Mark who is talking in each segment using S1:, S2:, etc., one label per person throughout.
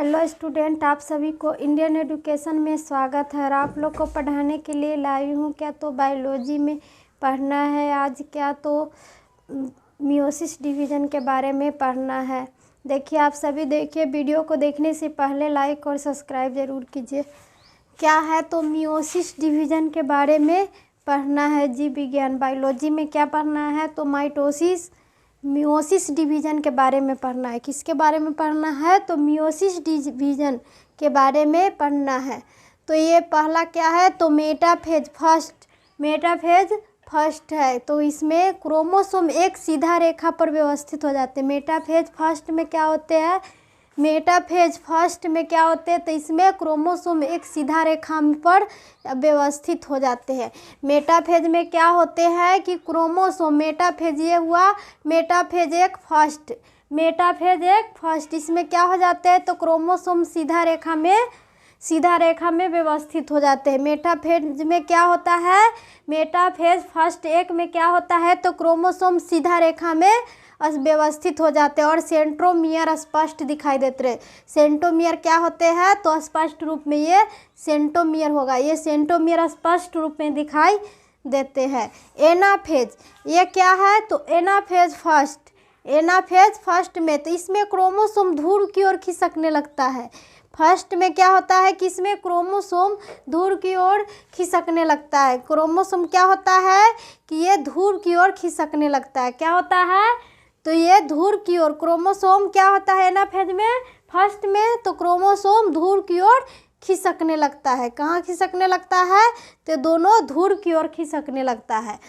S1: Hello student, आप सभी को इंडियन एजुकेशन में स्वागत है। और आप लोग को पढ़ाने के लिए लाई हूँ क्या तो बायोलॉजी में पढ़ना है आज, क्या तो मियोसिस डिवीज़न के बारे में पढ़ना है। देखिए आप सभी देखिए, वीडियो को देखने से पहले लाइक और सब्सक्राइब ज़रूर कीजिए। क्या है तो मियोसिस डिवीज़न के बारे में पढ़ना है। जीव विज्ञान बायोलॉजी में क्या पढ़ना है तो माइटोसिस मियोसिस डिवीज़न के बारे में पढ़ना है। किसके बारे में पढ़ना है तो मियोसिस डिवीज़न के बारे में पढ़ना है। तो ये पहला क्या है तो मेटाफेज फर्स्ट है। तो इसमें क्रोमोसोम एक सीधा रेखा पर व्यवस्थित हो जाते हैं। मेटाफेज फर्स्ट में क्या होते हैं तो इसमें क्रोमोसोम एक सीधा रेखा पर व्यवस्थित हो जाते हैं। मेटाफेज में क्या होते हैं कि क्रोमोसोम मेटाफेज ये हुआ मेटाफेज एक फर्स्ट इसमें क्या हो जाते हैं तो क्रोमोसोम सीधा रेखा में व्यवस्थित हो जाते हैं। मेटाफेज में क्या होता है मेटाफेज फर्स्ट एक में क्या होता है तो क्रोमोसोम सीधा रेखा में व्यवस्थित हो जाते हैं और सेंट्रोमियर स्पष्ट दिखाई देते हैं। सेंट्रोमियर क्या होते हैं तो स्पष्ट रूप में ये सेंट्रोमियर होगा, ये सेंट्रोमियर स्पष्ट रूप में दिखाई देते हैं। एनाफेज ये क्या है तो एनाफेज फर्स्ट में तो इसमें क्रोमोसोम धूर की ओर खिसकने लगता है। फर्स्ट में क्या होता है कि इसमें क्रोमोसोम धूर की ओर खिसकने लगता है। क्रोमोसोम क्या होता है कि ये धूर की ओर खिसकने लगता है। क्या होता है तो ये धूर की ओर क्रोमोसोम क्या होता है एनाफेज में फर्स्ट में तो क्रोमोसोम धूर की ओर खिसकने लगता है। कहाँ खिसकने लगता है तो दोनों धूर की ओर खिसकने लगता है।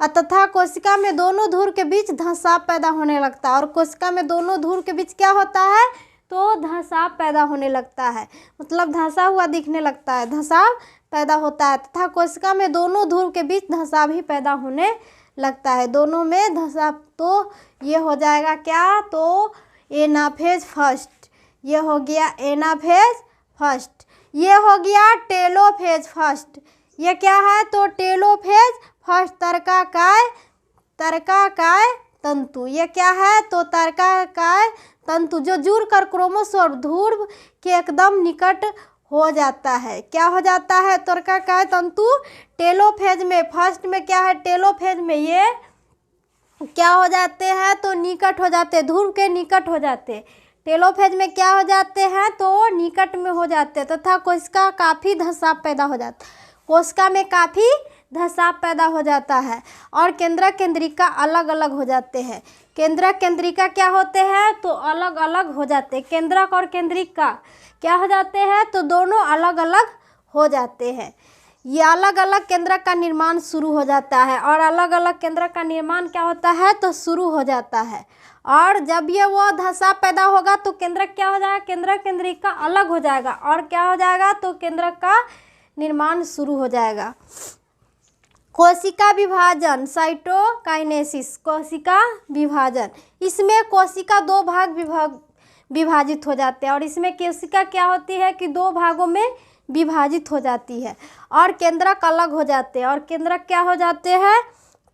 S1: तथा कोशिका में दोनों धुर के बीच धंसाव पैदा होने लगता है। और कोशिका में दोनों धुर के बीच क्या होता है तो धंसाव पैदा होने लगता है, मतलब धंसा हुआ दिखने लगता है, धंसाव पैदा होता है। तथा कोशिका में दोनों धुर के बीच धंसाव ही पैदा होने लगता है, दोनों में धंसाव। तो ये हो जाएगा क्या तो एनाफेज फर्स्ट, ये हो गया एनाफेज फर्स्ट। ये हो गया टेलोफेज फर्स्ट। ये क्या है तो टेलोफेज फर्स्ट तर्काकाय तंतु। ये क्या है तो तर्काकाय तंतु जो जुड़कर क्रोमोसोम ध्रुव के एकदम निकट हो जाता है। क्या हो जाता है तर्काकाय तंतु टेलोफेज में फर्स्ट में क्या है टेलोफेज में ये क्या हो जाते हैं तो निकट हो जाते, ध्रुव के निकट हो जाते। टेलोफेज में क्या हो जाते हैं तो निकट में हो जाते तथा कोशिका काफ़ी धंसाव पैदा हो जाता, कोशिका में काफ़ी धंसाव पैदा हो जाता है। और केंद्रक केंद्रिका अलग अलग हो जाते हैं। केंद्रक केंद्रिका क्या होते हैं तो अलग अलग हो जाते हैं। केंद्रक और केंद्रिका क्या हो जाते हैं तो दोनों अलग अलग हो जाते हैं। ये अलग अलग केंद्रक का निर्माण शुरू हो जाता है और अलग अलग केंद्रक का निर्माण क्या होता है तो शुरू हो जाता है। और जब ये वो धंसाव पैदा होगा तो केंद्रक क्या हो जाएगा केंद्रक केंद्रिका अलग हो जाएगा और क्या हो जाएगा तो केंद्रक का निर्माण शुरू हो जाएगा। कोशिका विभाजन साइटोकाइनेसिस, कोशिका विभाजन, इसमें कोशिका दो भाग विभाजित हो जाते हैं और इसमें कोशिका क्या होती है कि दो भागों में विभाजित हो जाती है और केंद्रक अलग हो जाते हैं। और केंद्रक क्या हो जाते हैं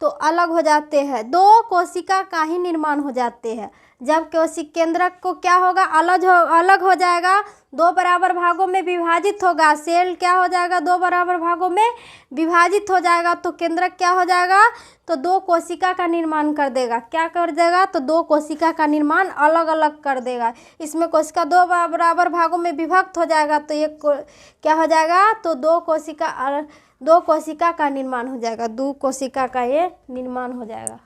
S1: तो अलग हो जाते हैं, दो कोशिका का ही निर्माण हो जाते हैं। जब केंद्रक को क्या होगा अलग हो जाएगा, दो बराबर भागों में विभाजित होगा, सेल क्या हो जाएगा दो बराबर भागों में विभाजित हो जाएगा तो केंद्रक क्या हो जाएगा तो दो कोशिका का निर्माण कर देगा। क्या कर देगा तो दो कोशिका का निर्माण अलग अलग कर देगा। इसमें कोशिका दो बराबर भागों में विभक्त हो जाएगा तो ये क्या हो जाएगा तो दो कोशिका का निर्माण हो जाएगा, दो कोशिका का ये निर्माण हो जाएगा।